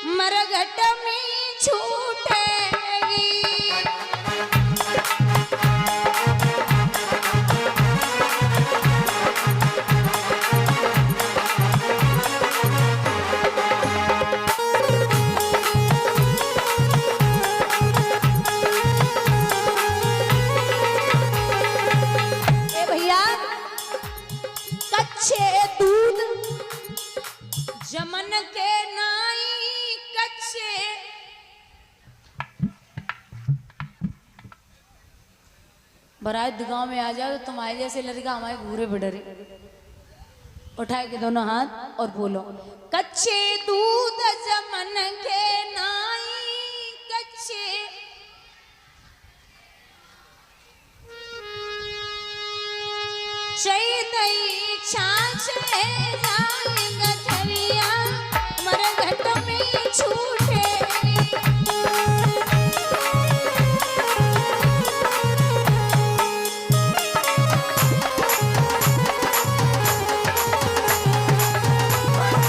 मरघट में छूटेगी। ए भैया, कच्चे दूध जमन के नाई कच्चे, बारात गांव में आ जाओ तो तुम्हारे जैसे लड़का हमारे घूरे बिडरे, उठाए के दोनों हाथ और बोलो, कच्चे दूध जमन के नाई कच्चे, दही छाछ जाएगा झरिया, मरघट में छूटेगी।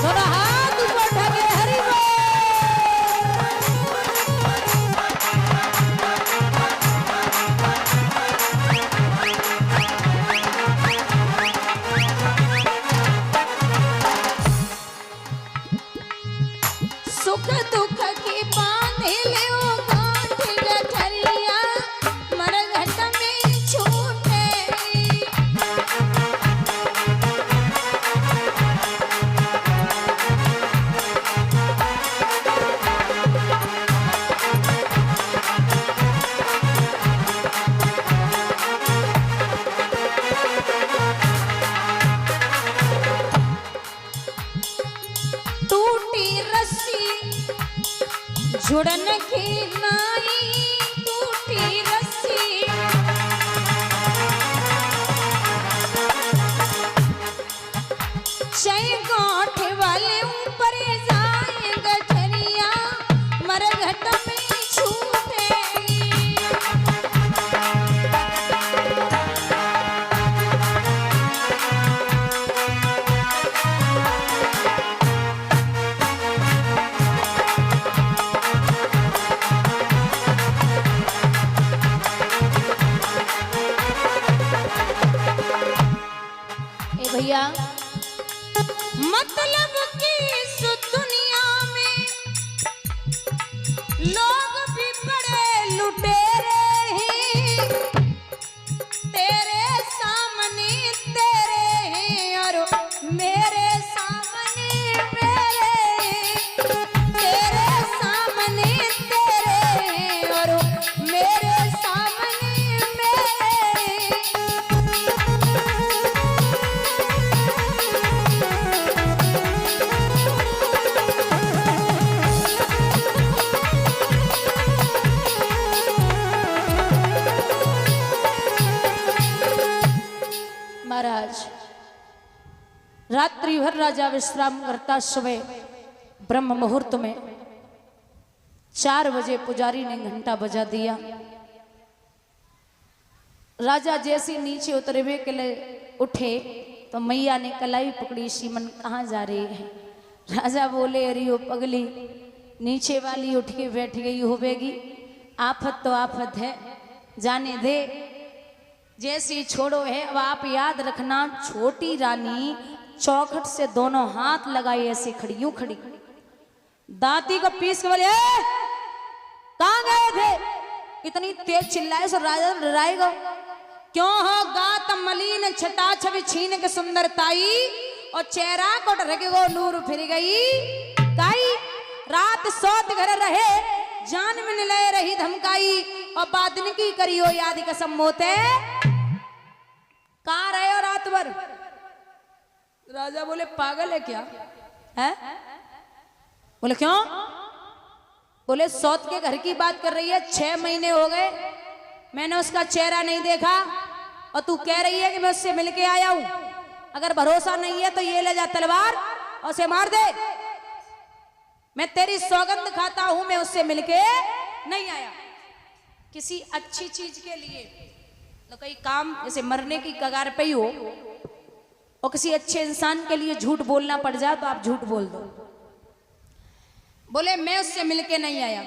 थोड़ा हाथ ऊपर उठा के हरि बोल। सुख दुख की बांधे ले ओ गांठ गठरिया, मरघट में छूटेगी। टूटी रस्सी जुड़न की नाई, टूटी रस्सी चई गांठ वाले ऊपर जाए गठरिया, मरघट में छूटेगी। ए भैया, मतलब कि इस दुनिया में लोग भी बड़े लुटेरे ही, तेरे सामने तेरे हैं और मेरे सामने मेरे, तेरे सामने तेरे हैं और मेरे सामने मेरे। महाराज, रात्रि भर राजा विश्राम करता, सुबह ब्रह्म मुहूर्त में 4 बजे पुजारी ने घंटा बजा दिया। राजा जैसे नीचे उतरवे के लिए उठे तो मैया ने कलाई पकड़ी, सीमन कहाँ जा रही है? राजा बोले, अरे ओ पगली, नीचे वाली उठ के बैठ गई होवेगी, आफत तो आफत है, जाने दे, जैसी छोड़ो है। अब आप याद रखना, छोटी रानी चौखट से दोनों हाथ लगाई ऐसे खड़ी, यूं खड़ी, दांती को पीस के बोले, कहाँ गए थे? इतनी तेज चिल्लाए सो राजा डराएगा। क्यों हो गात मलिन छटा छवि छीन के सुंदरताई, और चेहरा को ढके गो नूर फिर गई काई। रात सोत घर रहे, जान में निलय रही धमकाई, और बादन की करियो याद कसम मोते। कहाँ रहे हो रात भर? राजा बोले, पागल है क्या है? बोले क्यों? बोले सौत के घर की बात कर रही है, 6 महीने हो गए मैंने उसका चेहरा नहीं देखा, और तू कह रही है कि मैं उससे मिलके आया हूं। अगर भरोसा नहीं है तो ये ले जा तलवार और उसे मार दे। मैं तेरी सौगंध खाता हूं, मैं उससे मिलके नहीं आया। किसी अच्छी चीज के लिए तो कई काम जैसे मरने की कगार पे ही हो, और किसी अच्छे इंसान के लिए झूठ बोलना पड़ जाए तो आप झूठ बोल दो। बोले मैं उससे मिलके नहीं आया,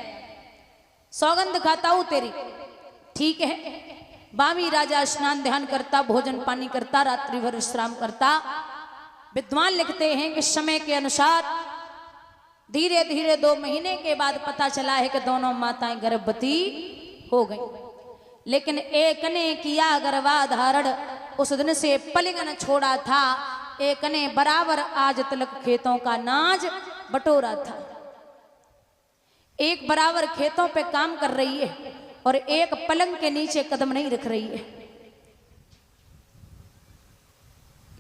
सौगंध खाता हूं तेरी। ठीक है। बामी राजा स्नान ध्यान करता, भोजन पानी करता, रात्रि भर विश्राम करता। विद्वान लिखते हैं कि समय के अनुसार धीरे धीरे 2 महीने के बाद पता चला है कि दोनों माताएं गर्भवती हो गई। लेकिन एक ने किया गर्भाधारण, उस दिन से पलिंग छोड़ा था। एक ने बराबर आज तलक खेतों का नाज बटोरा था। एक बराबर खेतों पे काम कर रही है और एक पलंग के नीचे कदम नहीं रख रही है।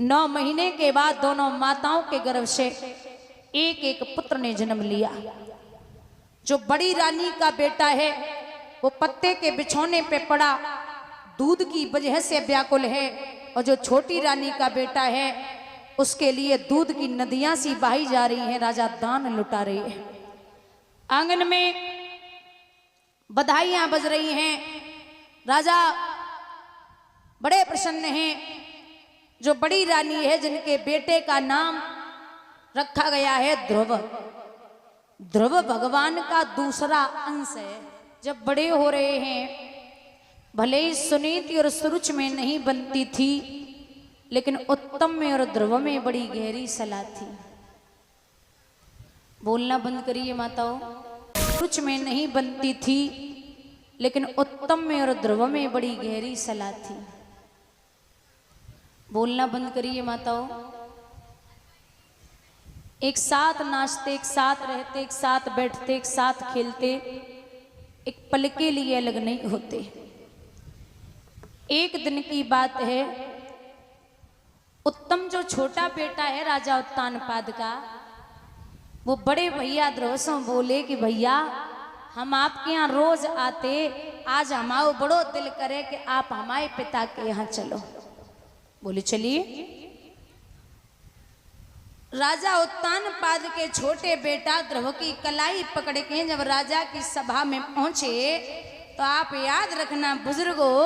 9 महीने के बाद दोनों माताओं के गर्भ से एक एक पुत्र ने जन्म लिया। जो बड़ी रानी का बेटा है वो पत्ते के बिछौने पे पड़ा, दूध की वजह से व्याकुल है। और जो छोटी रानी का बेटा है उसके लिए दूध की नदियां सी बहाई जा रही हैं, राजा दान लुटा रही है। आंगन में बधाइयां बज रही हैं, राजा बड़े प्रसन्न हैं। जो बड़ी रानी है जिनके बेटे का नाम रखा गया है ध्रुव, ध्रुव भगवान का दूसरा अंश है। जब बड़े हो रहे हैं, भले ही सुनीति और सुरुच में नहीं बनती थी, लेकिन उत्तम में और ध्रुव में बड़ी गहरी सलाह थी। बोलना बंद करिए माताओं। कुछ में नहीं बनती थी, लेकिन उत्तम में और ध्रुव में बड़ी गहरी सलाह थी। बोलना बंद करिए माताओं। एक साथ नाचते, एक साथ रहते, एक साथ बैठते, एक साथ खेलते, एक पल के लिए अलग नहीं होते। एक दिन की बात है, उत्तम जो छोटा बेटा है राजा उत्तानपाद का, वो बड़े भैया ध्रुव से बोले कि भैया हम आपके यहाँ रोज आते, आज हमारा बड़ो दिल करे कि आप हमारे पिता के यहाँ चलो। बोले चलिए। राजा उत्तानपाद के छोटे बेटा ध्रुव की कलाई पकड़ के जब राजा की सभा में पहुंचे, तो आप याद रखना बुजुर्गों,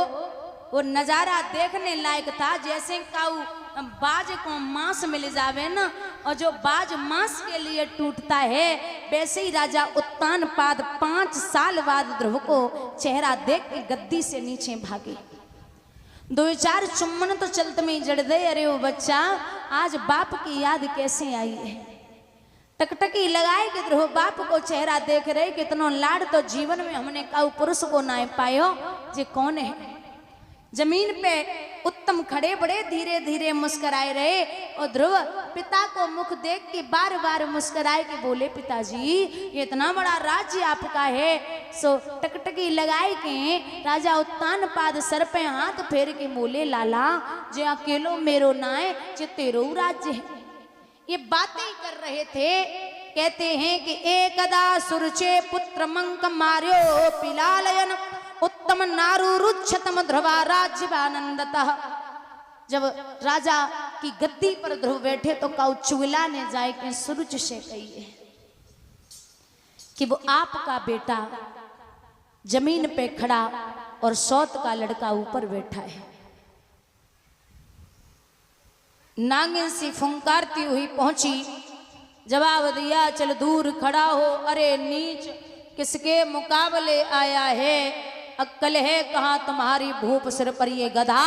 वो नजारा देखने लायक था। जैसे काऊ बाज को मांस मिल जावे ना, और जो बाज मांस के लिए टूटता है, वैसे ही राजा उत्तानपाद 5 साल बाद ध्रुव को चेहरा देख के गद्दी से नीचे भागे। 2-4 चुम्बन तो चलते में जड़ दे। अरे वो बच्चा, आज बाप की याद कैसे आई है। टकटकी लगाए कि ध्रुव बाप को चेहरा देख रहे, कितनो लाड तो जीवन में हमने काऊ पुरुष को ना पायो। जे कौन है? जमीन पे उत्तम खड़े बड़े धीरे धीरे मुस्कुराए रहे, और ध्रुव पिता को मुख देख के बार बार मुस्कुराए के बोले, पिताजी ये इतना बड़ा राज्य आपका है। सो टकटकी लगाए के राजा उत्तानपाद सर पे हाथ फेर के बोले, लाला जे अकेलो मेरो नाय, जे तेरो राज्य है। ये बातें कर रहे थे। कहते हैं कि एकदा सुरचे पुत्र मंक मार्यो पिलालयन, उत्तम नारु रुच्छतम ध्रुवा राज्यवानंदतः। जब राजा की गद्दी पर ध्रुव बैठे तो काऊ चुगला ने जाए के सुरुच से कही कि वो आपका बेटा जमीन पे खड़ा और सौत का लड़का ऊपर बैठा है। नागिन सी फुंकारती हुई पहुंची, जवाब दिया, चल दूर खड़ा हो। अरे नीच, किसके मुकाबले आया है? अक्कल है कहाँ तुम्हारी भूप सिर पर ये गधा?